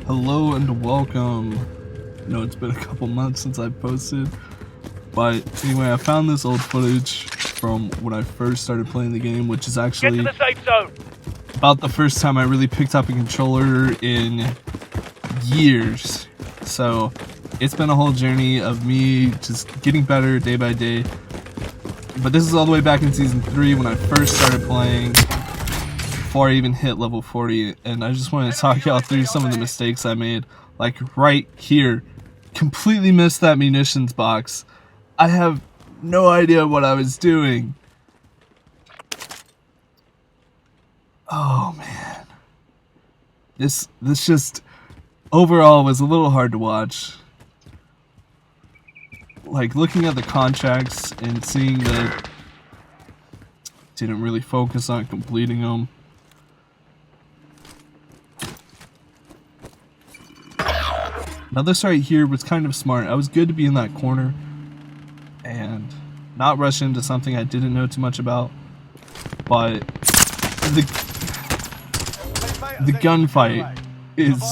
Hello and welcome. I know it's been a couple months since I posted, but anyway, I found this old footage from when I first started playing the game, which is Get to actually the safe zone. about the first time I really picked up a controller in years. So it's been a whole journey of me just getting better day by day. But this is all the way back in Season 3 when I first started playing, before I even hit level 40, and I just wanted to talk y'all through some of the mistakes I made. Like right here, completely missed that munitions box. I have no idea what I was doing. Oh man. This just overall was a little hard to watch. Like looking at the contracts and seeing that didn't really focus on completing them. Now this right here was kind of smart. I was good to be in that corner and not rush into something I didn't know too much about. But the gunfight is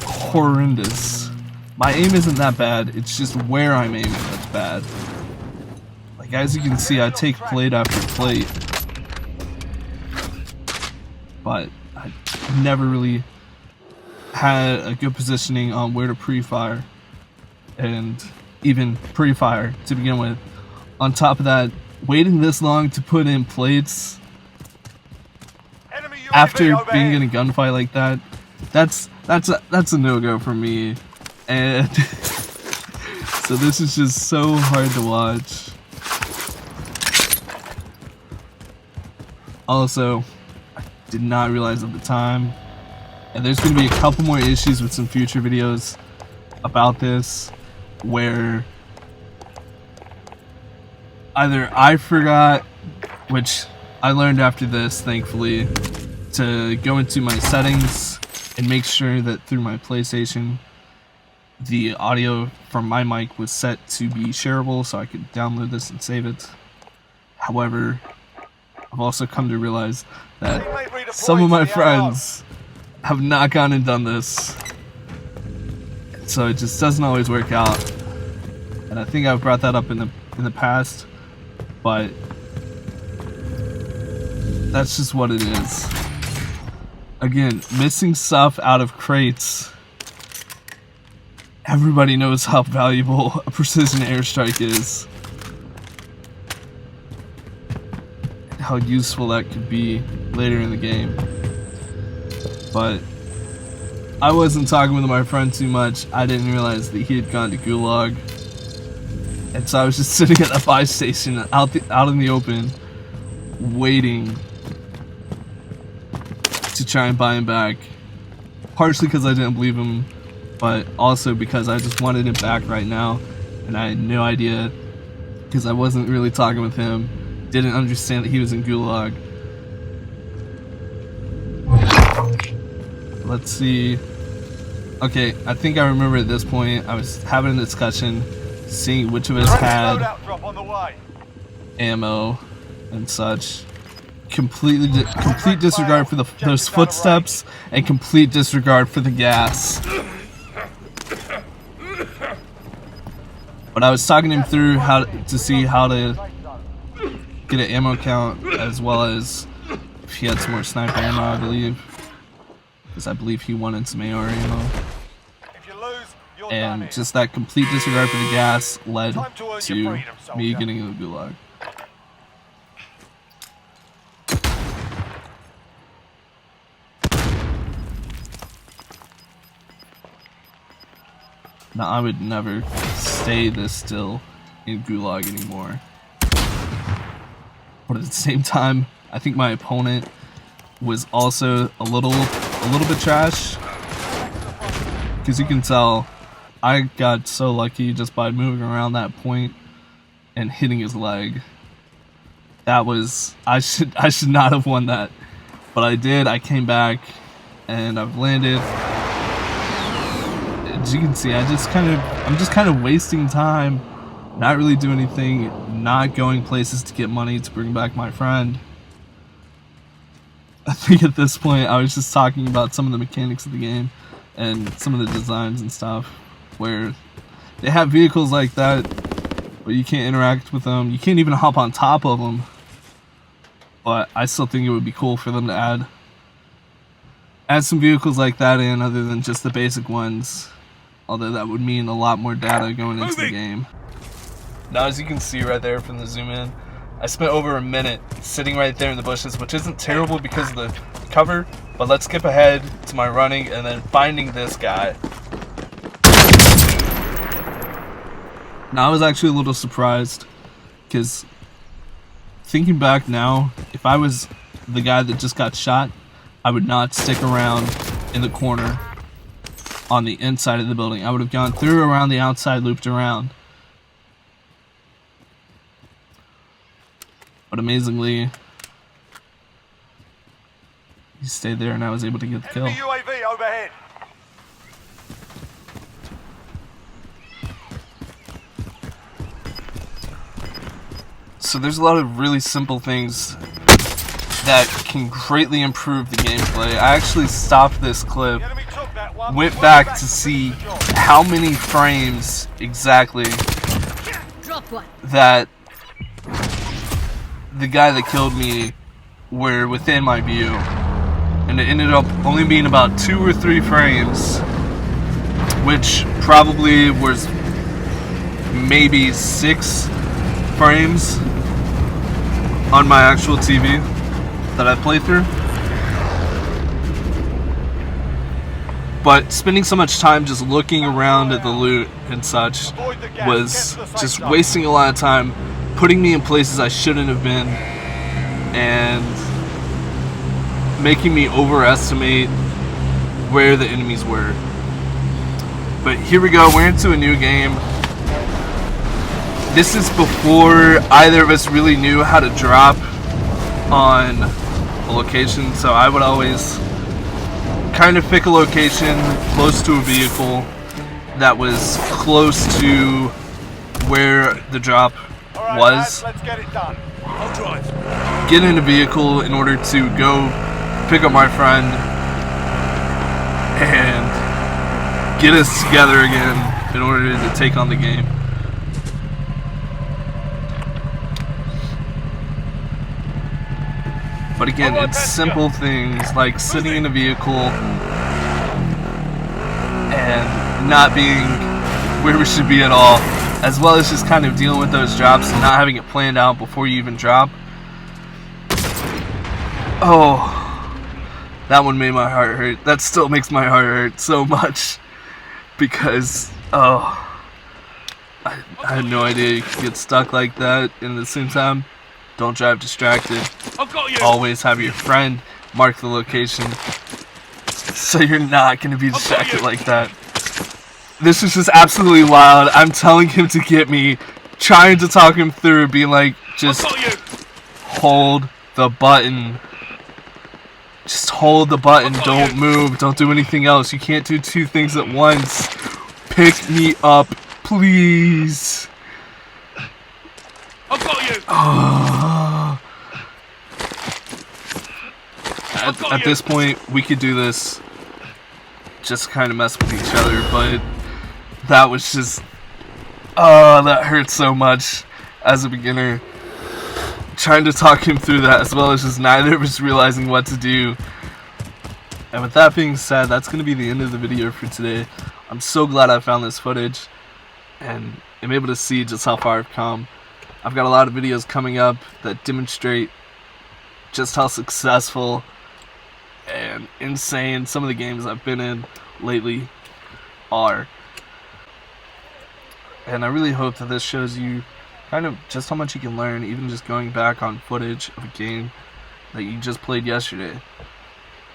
horrendous. My aim isn't that bad, it's just where I'm aiming that's bad. Like as you can see, I take plate after plate, but I never really had a good positioning on where to pre-fire, and even pre-fire to begin with. On top of that, waiting this long to put in plates after being in a gunfight like that, that's a no-go for me. And so this is just so hard to watch. Also, I did not realize at the time, and there's going to be a couple more issues with some future videos about this, where either I forgot, which I learned after this thankfully, to go into my settings and make sure that through my PlayStation the audio from my mic was set to be shareable so I could download this and save it. However, I've also come to realize that some of my friends have not gone and done this, so it just doesn't always work out. And I think I've brought that up in the past, but that's just what it is. Again, missing stuff out of crates. Everybody knows how valuable a precision airstrike is, and how useful that could be later in the game. But I wasn't talking with my friend too much. I didn't realize that he had gone to Gulag, and so I was just sitting at a buy station out in the open, waiting to try and buy him back. Partially because I didn't believe him, but also because I just wanted him back right now, and I had no idea, because I wasn't really talking with him, didn't understand that he was in Gulag. Let's see. Okay, I think I remember at this point I was having a discussion, seeing which of us had ammo and such. Complete disregard for those footsteps, and complete disregard for the gas. But I was talking him through how to see how to get an ammo count, as well as if he had some more sniper ammo, I believe, because I believe he wanted some AR ammo. And just that complete disregard for the gas led to me getting in the Gulag. Now, I would never stay this still in Gulag anymore. But at the same time, I think my opponent was also a little bit trash. Because you can tell, I got so lucky just by moving around that point and hitting his leg. That was, I should not have won that. But I did. I came back and I've landed. As you can see, I'm just kind of wasting time, not really doing anything, not going places to get money to bring back my friend. I think at this point I was just talking about some of the mechanics of the game and some of the designs and stuff, where they have vehicles like that, but you can't interact with them. You can't even hop on top of them. But I still think it would be cool for them to add some vehicles like that in, other than just the basic ones. Although that would mean a lot more data going into the game. Now, as you can see right there from the zoom in, I spent over a minute sitting right there in the bushes, which isn't terrible because of the cover, but let's skip ahead to my running and then finding this guy. Now, I was actually a little surprised, because thinking back now, if I was the guy that just got shot, I would not stick around in the corner on the inside of the building. I would have gone through, around the outside, looped around. But amazingly, he stayed there and I was able to get the kill. UAV overhead. So there's a lot of really simple things that can greatly improve the gameplay. I actually stopped this clip, went back to see how many frames exactly that the guy that killed me were within my view, and it ended up only being about 2 or 3 frames, which probably was maybe 6 frames on my actual TV that I play through. But spending so much time just looking around at the loot and such was just wasting a lot of time, putting me in places I shouldn't have been, and making me overestimate where the enemies were. But here we go, we're into a new game. This is before either of us really knew how to drop on a location, so I would always kind of pick a location close to a vehicle that was close to where the drop was. Let's get it done. I'll drive. Get in a vehicle in order to go pick up my friend and get us together again in order to take on the game. But again, it's simple things like sitting in a vehicle and not being where we should be at all, as well as just kind of dealing with those drops and not having it planned out before you even drop. Oh, that one made my heart hurt. That still makes my heart hurt so much, because, I had no idea you could get stuck like that. And at the same time, don't drive distracted. Always have your friend mark the location so you're not going to be distracted like that. This is just absolutely wild. I'm telling him to get me, trying to talk him through, being like, just hold the button. Just hold the button. Don't move. Don't do anything else. You can't do 2 things at once. Pick me up, please. I've got you. At this point, we could do this, just kind of mess with each other, but that was just, that hurt so much as a beginner. Trying to talk him through that, as well as just neither of us realizing what to do. And with that being said, that's going to be the end of the video for today. I'm so glad I found this footage and am able to see just how far I've come. I've got a lot of videos coming up that demonstrate just how successful and insane some of the games I've been in lately are. And I really hope that this shows you kind of just how much you can learn, even just going back on footage of a game that you just played yesterday.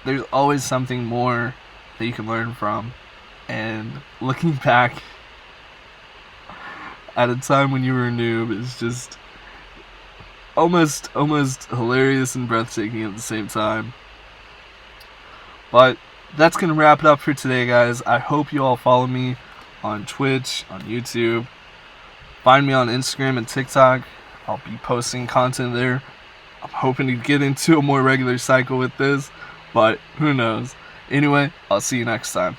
There's always something more that you can learn from. And looking back at a time when you were a noob is just almost hilarious and breathtaking at the same time. But that's going to wrap it up for today, guys. I hope you all follow me on Twitch, on YouTube. Find me on Instagram and TikTok. I'll be posting content there. I'm hoping to get into a more regular cycle with this, but who knows. Anyway, I'll see you next time.